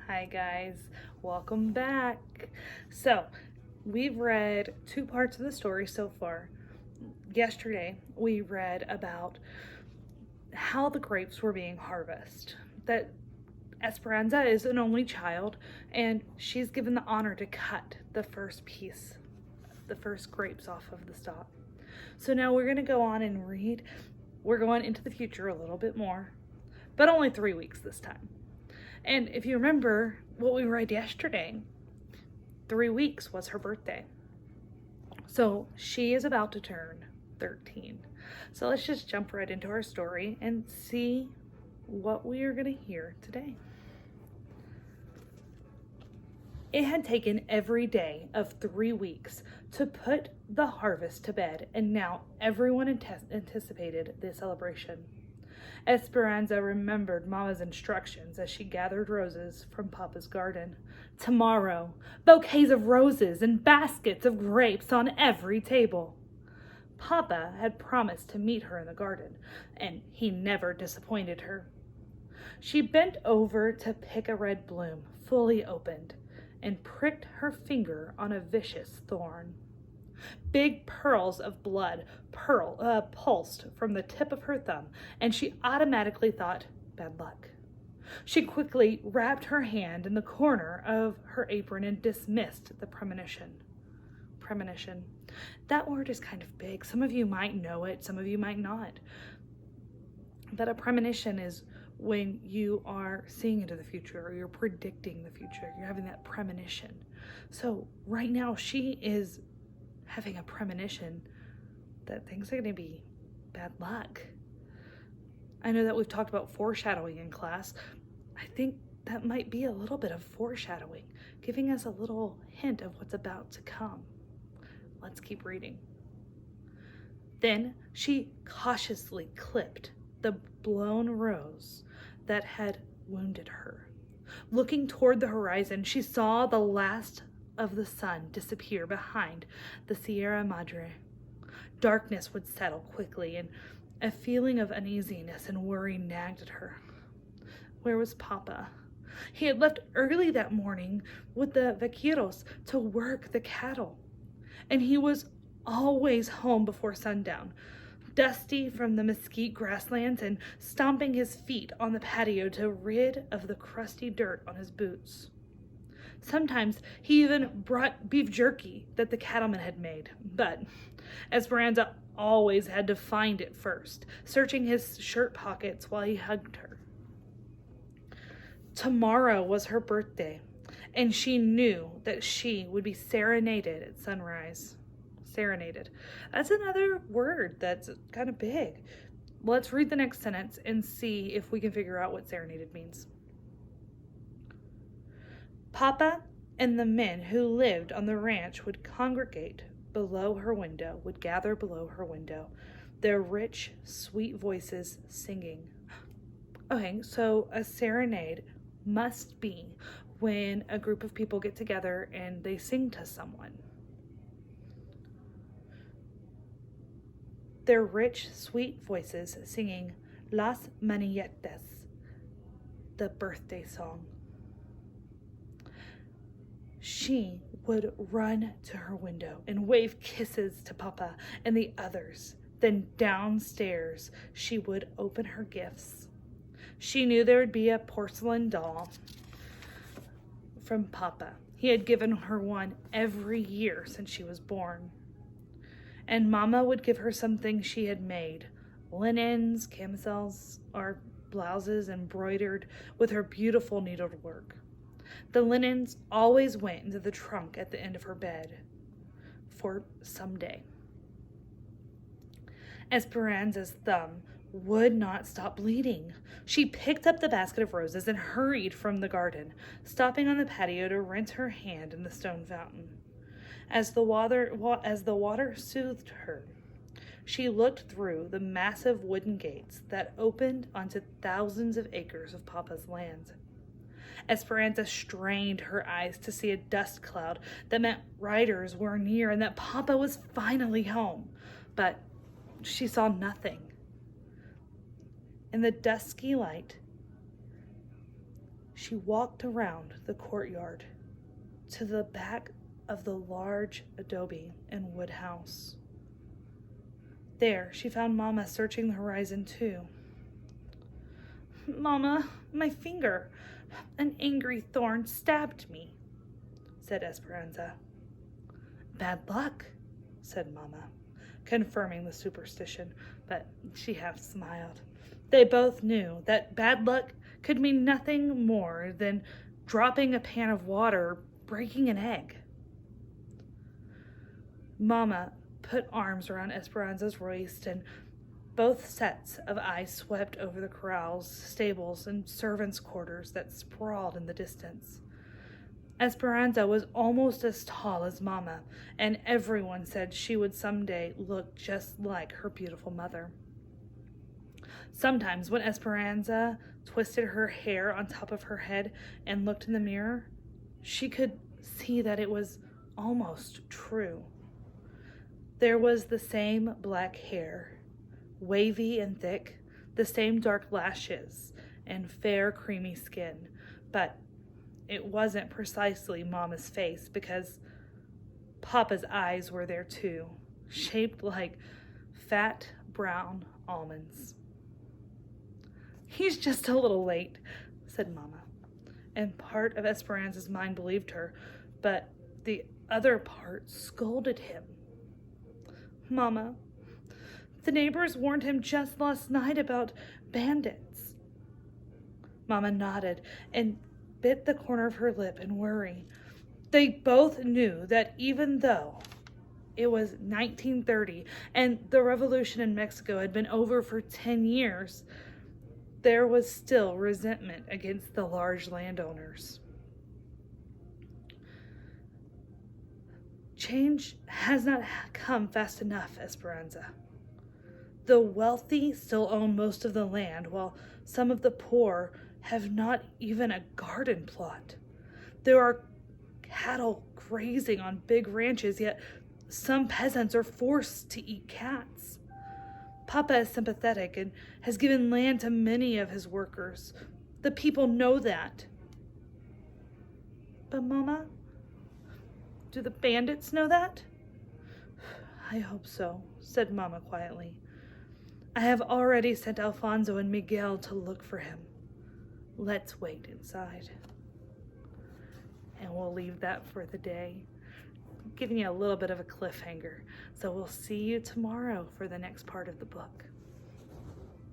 Hi guys, welcome back. So, we've read two parts of the story so far. Yesterday, we read about how the grapes were being harvested. That Esperanza is an only child, and she's given the honor to cut the first piece, the first grapes off of the stalk. So now we're going to go on and read. We're going into the future a little bit more, but only 3 weeks this time. And if you remember what we read yesterday, 3 weeks was her birthday. So she is about to turn 13. So let's just jump right into our story and see what we are going to hear today. It had taken every day of 3 weeks to put the harvest to bed, and now everyone anticipated the celebration. Esperanza remembered Mama's instructions as she gathered roses from Papa's garden. Tomorrow, bouquets of roses and baskets of grapes on every table. Papa had promised to meet her in the garden, and he never disappointed her. She bent over to pick a red bloom, fully opened, and pricked her finger on a vicious thorn. Big pearls of blood pulsed from the tip of her thumb, and she automatically thought, bad luck. She quickly wrapped her hand in the corner of her apron and dismissed the premonition. Premonition. That word is kind of big. Some of you might know it, some of you might not. But a premonition is when you are seeing into the future, or you're predicting the future. You're having that premonition. So right now she is having a premonition that things are going to be bad luck. I know that we've talked about foreshadowing in class. I think that might be a little bit of foreshadowing, giving us a little hint of what's about to come. Let's keep reading. Then she cautiously clipped the blown rose that had wounded her. Looking toward the horizon, she saw the last of the sun disappear behind the Sierra Madre. Darkness would settle quickly, and a feeling of uneasiness and worry nagged at her. Where was Papa? He had left early that morning with the vaqueros to work the cattle, and he was always home before sundown, dusty from the mesquite grasslands and stomping his feet on the patio to rid of the crusty dirt on his boots. Sometimes he even brought beef jerky that the cattleman had made, but Esperanza always had to find it first, searching his shirt pockets while he hugged her. Tomorrow was her birthday, and she knew that she would be serenaded at sunrise. Serenaded. That's another word that's kind of big. Let's read the next sentence and see if we can figure out what serenaded means. Papa and the men who lived on the ranch would congregate below her window, would gather below her window, their rich, sweet voices singing. Okay, so a serenade must be when a group of people get together and they sing to someone. Their rich, sweet voices singing Las Manietas, the birthday song. She would run to her window and wave kisses to Papa and the others. Then downstairs, she would open her gifts. She knew there would be a porcelain doll from Papa. He had given her one every year since she was born. And Mama would give her something she had made, linens, camisoles, or blouses embroidered with her beautiful needled work. The linens always went into the trunk at the end of her bed for someday. Esperanza's thumb would not stop bleeding. She picked up the basket of roses and hurried from the garden, stopping on the patio to rinse her hand in the stone fountain. As the water soothed her, she looked through the massive wooden gates that opened onto thousands of acres of Papa's land. Esperanza strained her eyes to see a dust cloud that meant riders were near and that Papa was finally home, but she saw nothing. In the dusky light, She walked around the courtyard to the back of the large adobe and wood house. There, she found Mama searching the horizon too. "Mama, my finger. An angry thorn stabbed me," said Esperanza. "Bad luck," said Mama, confirming the superstition, but she half smiled. They both knew that bad luck could mean nothing more than dropping a pan of water or breaking an egg. Mama put arms around Esperanza's waist, and both sets of eyes swept over the corrals, stables, and servants' quarters that sprawled in the distance. Esperanza was almost as tall as Mama, and everyone said she would someday look just like her beautiful mother. Sometimes when Esperanza twisted her hair on top of her head and looked in the mirror, she could see that it was almost true. There was the same black hair, wavy and thick, the same dark lashes, and fair creamy skin, but it wasn't precisely Mama's face because Papa's eyes were there too, shaped like fat brown almonds. "He's just a little late," said Mama, and part of Esperanza's mind believed her, but the other part scolded him. "Mama, the neighbors warned him just last night about bandits." Mama nodded and bit the corner of her lip in worry. They both knew that even though it was 1930 and the revolution in Mexico had been over for 10 years, there was still resentment against the large landowners. "Change has not come fast enough, Esperanza. The wealthy still own most of the land, while some of the poor have not even a garden plot. There are cattle grazing on big ranches, yet some peasants are forced to eat cats. Papa is sympathetic and has given land to many of his workers. The people know that." "But Mama, do the bandits know that?" "I hope so," said Mama quietly. "I have already sent Alfonso and Miguel to look for him. Let's wait inside." And we'll leave that for the day, giving you a little bit of a cliffhanger. So we'll see you tomorrow for the next part of the book.